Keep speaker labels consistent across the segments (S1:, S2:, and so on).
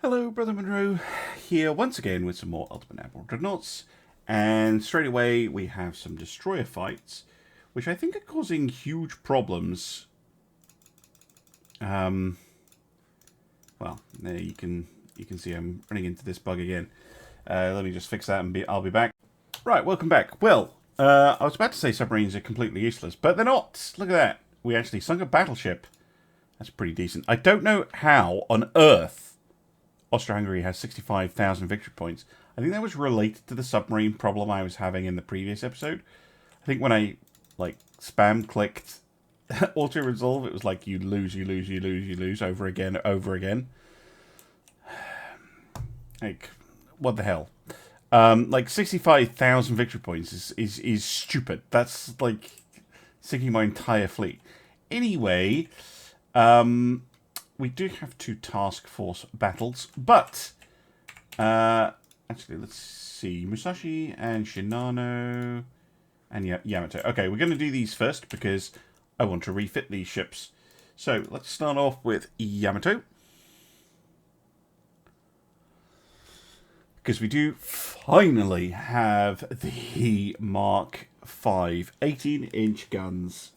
S1: Hello, Brother Monroe, here once again with some more Ultimate Admiral Dreadnoughts, and straight away we have some destroyer fights, which I think are causing huge problems. Well, there you can see I'm running into this bug again. Let me just fix that and I'll be back. Right, welcome back. Well, I was about to say submarines are completely useless, but they're not. Look at that. We actually sunk a battleship. That's pretty decent. I don't know how on earth Austria-Hungary has 65,000 victory points. I think that was related to the submarine problem I was having in the previous episode. I think when I, spam clicked auto-resolve, it was like, you lose, over again. Like, what the hell? 65,000 victory points is stupid. That's, like, sinking my entire fleet. Anyway, we do have 2 task force battles, but actually, let's see. Musashi and Shinano and Yamato. Okay, we're going to do these first because I want to refit these ships. So let's start off with Yamato, because we do finally have the Mark V 18-inch guns.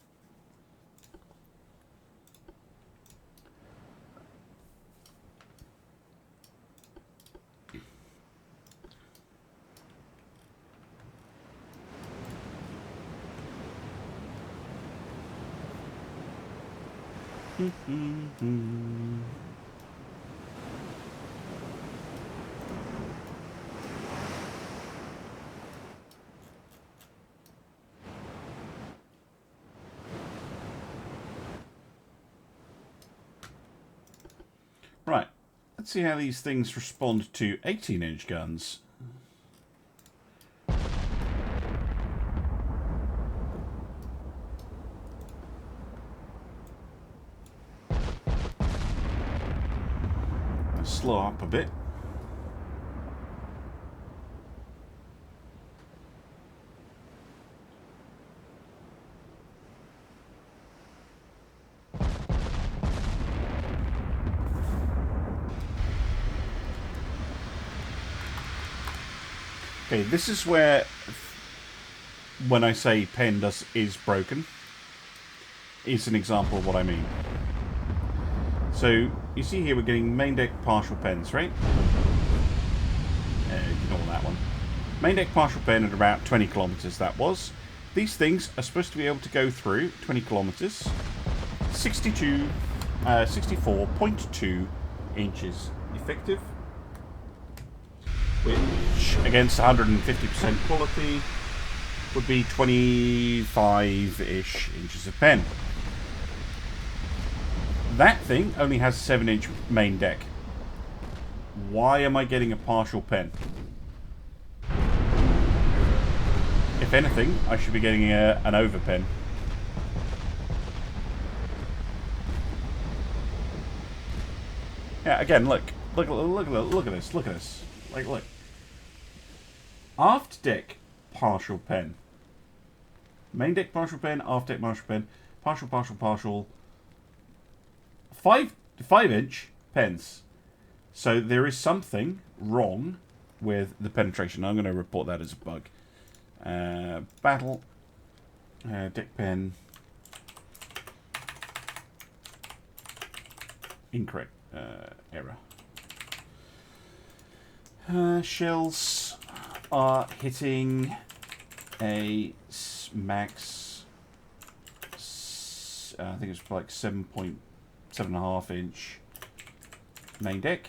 S1: Right, let's see how these things respond to 18-inch guns. Slow up a bit. Okay, this is where, when I say pen is broken, is an example of what I mean. So, you see here we're getting main deck partial pens, right? Ignore that one. Main deck partial pen at about 20 kilometers, that was. These things are supposed to be able to go through 20 kilometers, 64.2 inches effective, which against 150% quality would be 25-ish inches of pen. That thing only has 7-inch main deck. Why am I getting a partial pen? If anything, I should be getting an over pen. Yeah, again, look at this. Look at this. Look. Aft deck partial pen. Main deck partial pen. Aft deck partial pen. Partial. 5-inch pens. So there is something wrong with the penetration. I'm going to report that as a bug. Battle. Deck pen. Incorrect. Error. Shells are hitting a max. I think it's like 7.5 inch main deck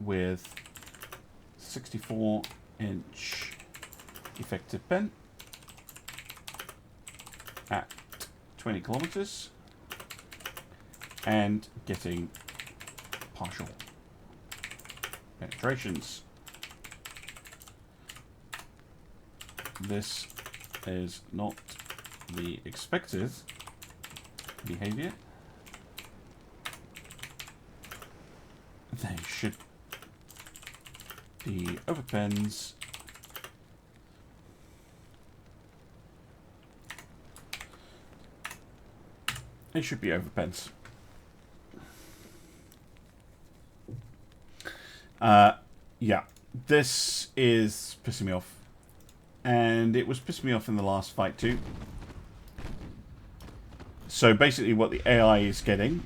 S1: with 64-inch effective pen at 20 kilometers and getting partial penetrations. This is not the expected behavior. They should be overpens. They should be overpens. Yeah, this is pissing me off. And it was pissing me off in the last fight too. So basically what the AI is getting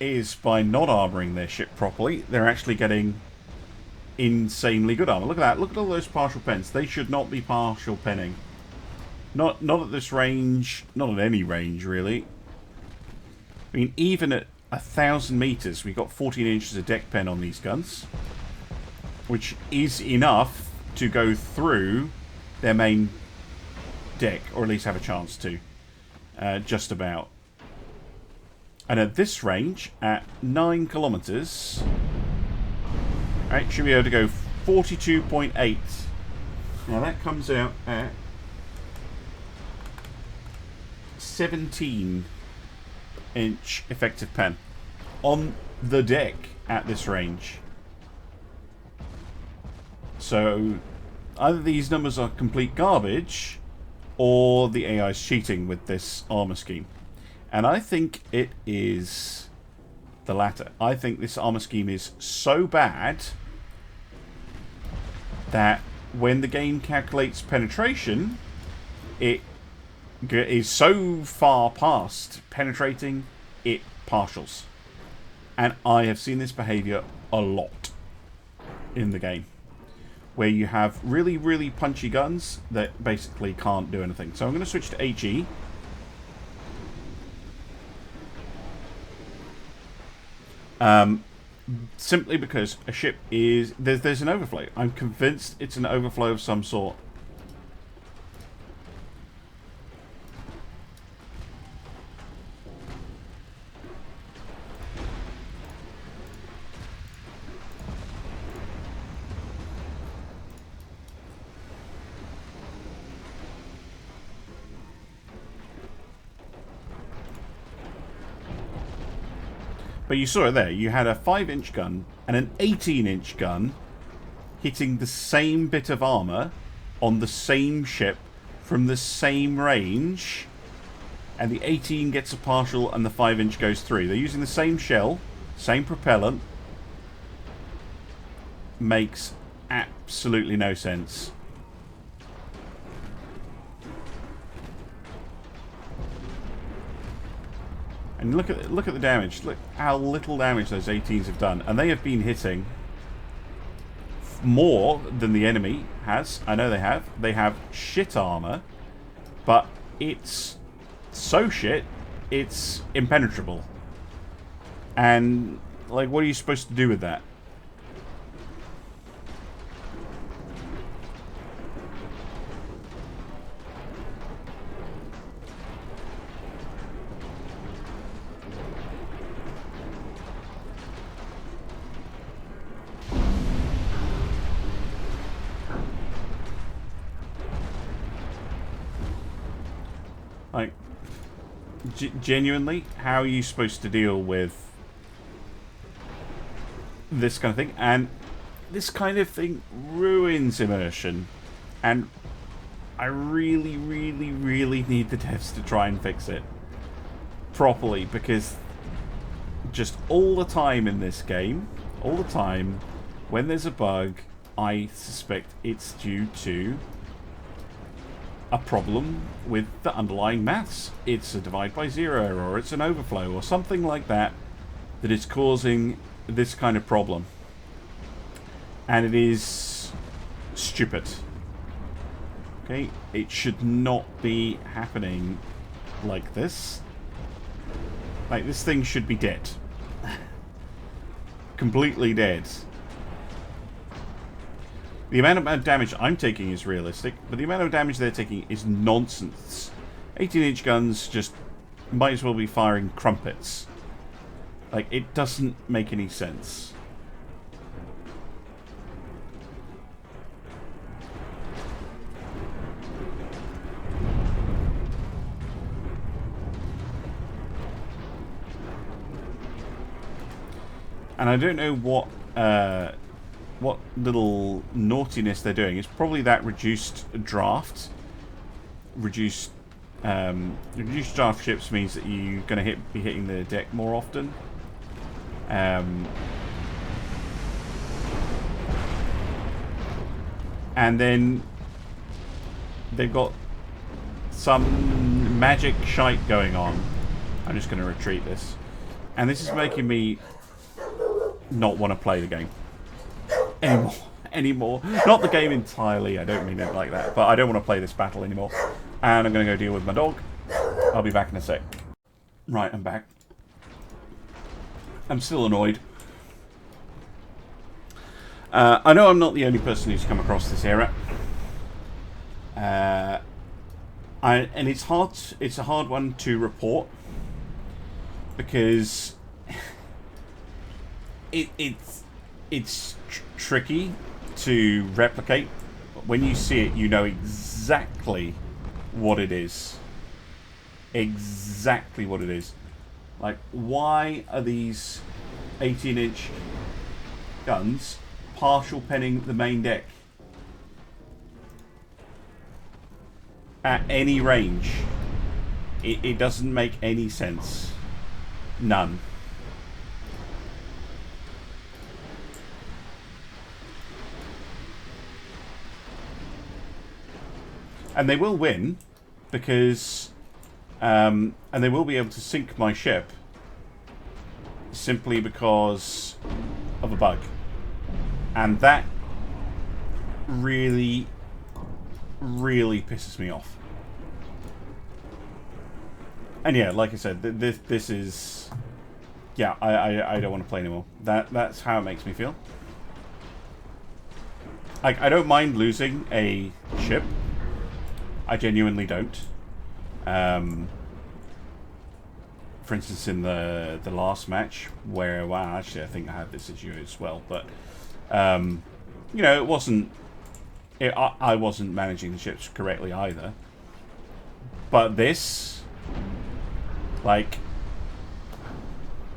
S1: is by not armoring their ship properly, they're actually getting insanely good armor. Look at that. Look at all those partial pens. They should not be partial penning. Not at this range. Not at any range, really. I mean, even at 1,000 meters, we've got 14 inches of deck pen on these guns, which is enough to go through their main deck, or at least have a chance to. Just about. And at this range, at 9 kilometers, right, should be able to go 42.8. Now that comes out at 17-inch effective pen on the deck at this range. So either these numbers are complete garbage, or the AI is cheating with this armor scheme. And I think it is the latter. I think this armor scheme is so bad that when the game calculates penetration, it is so far past penetrating, it partials. And I have seen this behavior a lot in the game, where you have really, really punchy guns that basically can't do anything. So I'm going to switch to HE. Simply because a ship is... There's an overflow. I'm convinced it's an overflow of some sort. But you saw it there. You had a 5-inch gun and an 18-inch gun hitting the same bit of armor on the same ship from the same range. And the 18 gets a partial and the 5-inch goes through. They're using the same shell, same propellant. Makes absolutely no sense. And look at the damage. Look how little damage those 18s have done. And they have been hitting more than the enemy has. I know they have. They have shit armor. But it's so shit, it's impenetrable. And, like, what are you supposed to do with that? Like, genuinely, how are you supposed to deal with this kind of thing? And this kind of thing ruins immersion. And I really, really, really need the devs to try and fix it properly, because just all the time in this game, all the time, when there's a bug, I suspect it's due to a problem with the underlying maths. It's a divide by zero, or it's an overflow, or something like that, that is causing this kind of problem. And it is stupid. Okay? It should not be happening like this. Like, this thing should be dead. Completely dead. The amount of damage I'm taking is realistic, but the amount of damage they're taking is nonsense. 18-inch guns just might as well be firing crumpets. Like, it doesn't make any sense. And I don't know what little naughtiness they're doing. It's probably that reduced draft. Reduced draft ships means that you're going to be hitting the deck more often. And then they've got some magic shite going on. I'm just going to retreat this. And this is making me not want to play the game anymore. Not the game entirely, I don't mean it like that. But I don't want to play this battle anymore. And I'm going to go deal with my dog. I'll be back in a sec. Right, I'm back. I'm still annoyed. I know I'm not the only person who's come across this era. And it's hard. It's a hard one to report because it's tricky to replicate. But when you see it, you know exactly what it is. Exactly what it is. Like, why are these 18-inch guns partial penning the main deck at any range? It doesn't make any sense. None. And they will win because and they will be able to sink my ship simply because of a bug. And that really, really pisses me off. And yeah, like I said, this is... Yeah, I don't want to play anymore. That's how it makes me feel. Like, I don't mind losing a ship. I genuinely don't. For instance, in the last match, where, well, actually, I think I had this issue as well, but, you know, it wasn't... I wasn't managing the ships correctly either. But this... Like...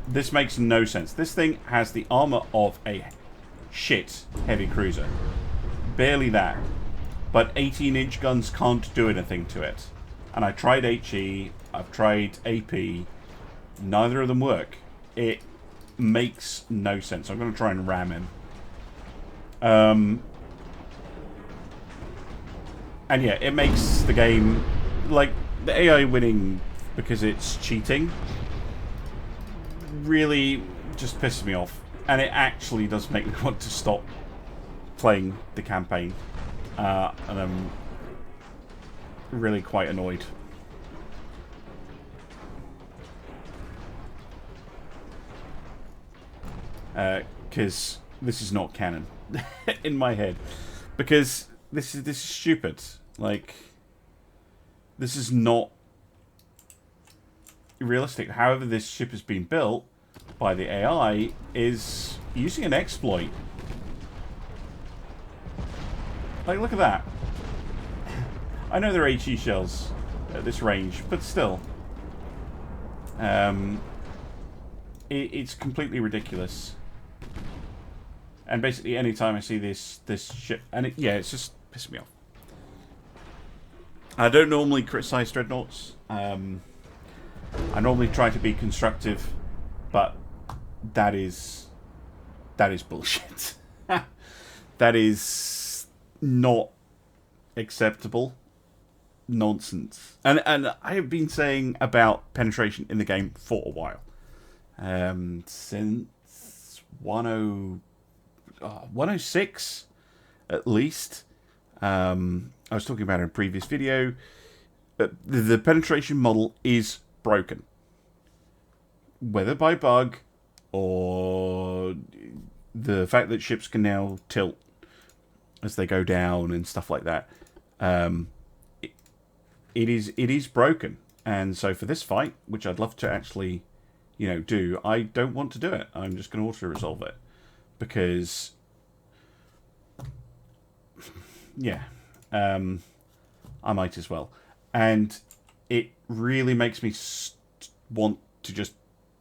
S1: This makes no sense. This thing has the armor of a shit heavy cruiser. Barely that. But 18-inch guns can't do anything to it. And I tried HE, I've tried AP, neither of them work. It makes no sense. I'm going to try and ram him. And yeah, it makes the game, like, the AI winning because it's cheating really just pisses me off. And it actually does make me want to stop playing the campaign. And I'm really quite annoyed. Because this is not canon in my head. Because this is stupid. Like, this is not realistic. However, this ship has been built by the AI is using an exploit. Like, look at that. I know they're HE shells at this range, but still. It's completely ridiculous. And basically, anytime I see this ship... And yeah, it's just pissing me off. I don't normally criticize Dreadnoughts. I normally try to be constructive, but that is bullshit. That is not acceptable nonsense. And I have been saying about penetration in the game for a while. Since 106 at least. I was talking about it in a previous video. The penetration model is broken. Whether by bug or the fact that ships can now tilt as they go down and stuff like that. It is broken. And so for this fight, which I'd love to actually, you know, do, I don't want to do it. I'm just going to auto-resolve it. Because, yeah, I might as well. And it really makes me want to just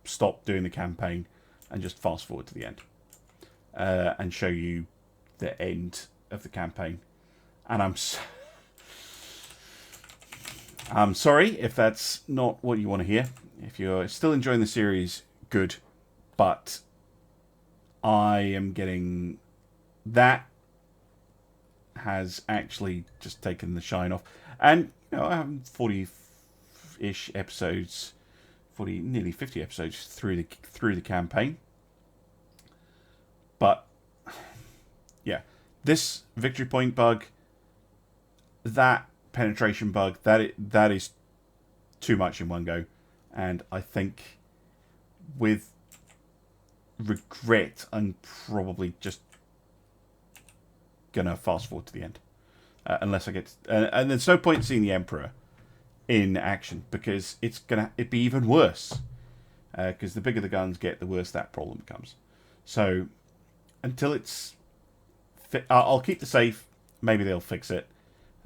S1: stop doing the campaign and just fast forward to the end. And show you the end of the campaign. And I'm sorry if that's not what you want to hear. If you're still enjoying the series, good. But I am getting that has actually just taken the shine off. And you know, I have 40-ish episodes, nearly 50 episodes through the campaign. But yeah, this victory point bug, that penetration bug, that is too much in one go, and I think with regret, I'm probably just gonna fast forward to the end, unless I get. And there's no point seeing the Emperor in action because it'd be even worse. Because the bigger the guns get, the worse that problem becomes. So until it's, I'll keep the safe. Maybe they'll fix it.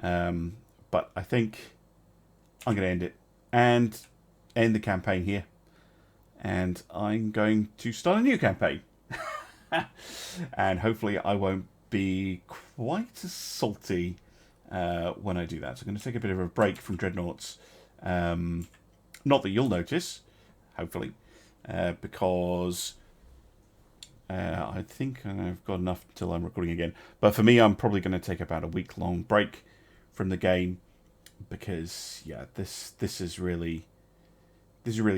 S1: But I think I'm gonna end it and end the campaign here. And I'm going to start a new campaign. And hopefully I won't be quite as salty when I do that. So I'm going to take a bit of a break from Dreadnoughts. Not that you'll notice, hopefully, because I think I've got enough until I'm recording again. But for me, I'm probably going to take about a week-long break from the game because, yeah, this is really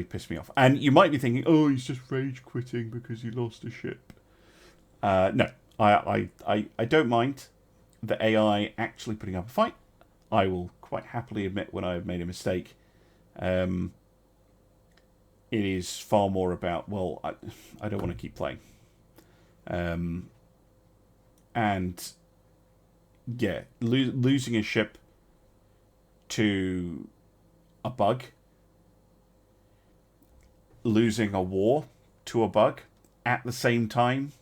S1: pissed me off. And you might be thinking, oh, he's just rage quitting because he lost a ship. No, I don't mind the AI actually putting up a fight. I will quite happily admit when I've made a mistake. It is far more about, well, I don't want to keep playing. And yeah, losing a ship to a bug, losing a war to a bug at the same time,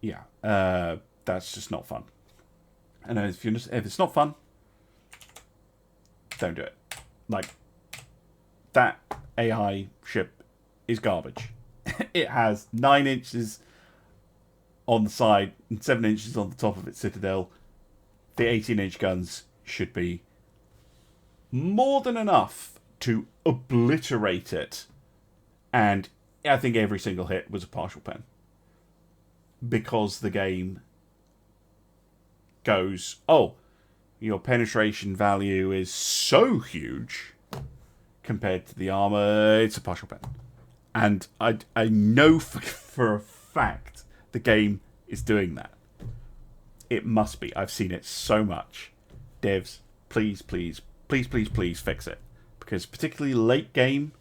S1: yeah, that's just not fun. And if it's not fun, don't do it. Like, that AI ship is garbage. It has 9 inches on the side and 7 inches on the top of its citadel. The 18-inch guns should be more than enough to obliterate it. And I think every single hit was a partial pen. Because the game goes, oh, your penetration value is so huge compared to the armor, it's a partial pen. And I know for a fact the game is doing that. It must be. I've seen it so much. Devs, please, please, please, please, please fix it. Because particularly late game,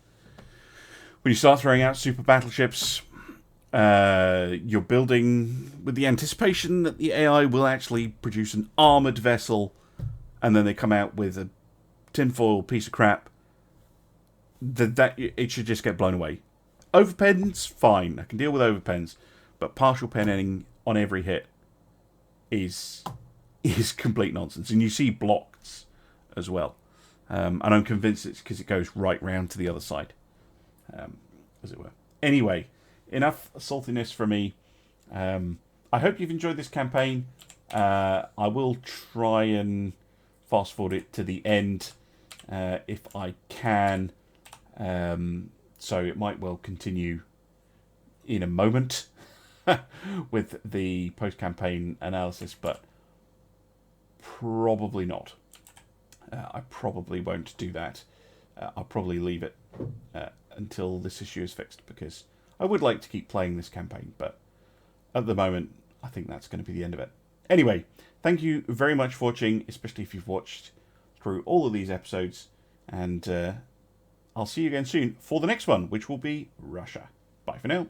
S1: when you start throwing out super battleships, you're building with the anticipation that the AI will actually produce an armoured vessel, and then they come out with a tinfoil piece of crap. That it should just get blown away. Overpens, fine. I can deal with overpens. But partial penning on every hit is complete nonsense. And you see blocks as well. And I'm convinced it's because it goes right round to the other side. As it were. Anyway, enough saltiness for me. I hope you've enjoyed this campaign. I will try and fast forward it to the end if I can. So it might well continue in a moment with the post-campaign analysis, but probably not. I probably won't do that. I'll probably leave it until this issue is fixed, because I would like to keep playing this campaign, but at the moment, I think that's going to be the end of it. Anyway, thank you very much for watching, especially if you've watched through all of these episodes, and I'll see you again soon for the next one, which will be Russia. Bye for now.